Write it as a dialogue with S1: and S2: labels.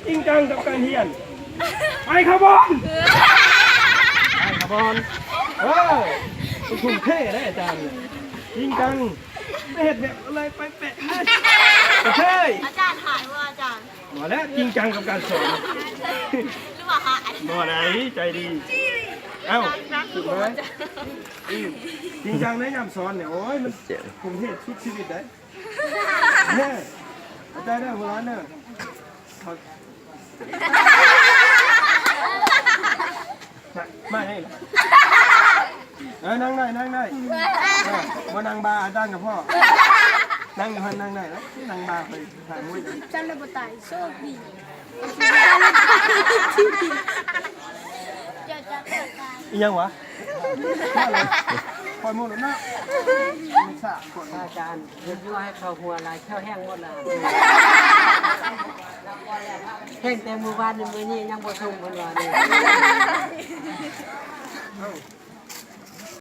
S1: จริงจังกับการเรียนไปขบวนไปขบวนทุ่มเทได้อาจารย์จริงจังไม่เห็นแบบอะไรไปแปะเลยใช่
S2: อาจารย์ถ่ายว่าอาจารย์
S1: มาแล้วจริงจังกับการสอน
S2: หรือว่าหา
S1: บ่ไหนใจดีเอ้าถูกไหมจริงจังในยามสอนเนี่ยโอ้ยมันผมเห็นทุกชีวิตได้เนี่ยอาจารย์ได้หัวร้านเนี่ยไม่ให้หรอนั่งได้นั่งได้มานั่งบาอาจารย์กับพ่อนั่งอยู่พันนั่งได้แล้วนั่งบาไปถ่ายมวย
S2: จันเลยบ่ตายโชคดี
S1: ยังวะคอยมูลนะไม่ทราบกด
S3: อาจารย์เรียกว่าให้เขาหัวลายเข้าแห้งหมดแล้วแห้งแต่มือวานมือนี้ยังบ่ทุ่มคนว่านี่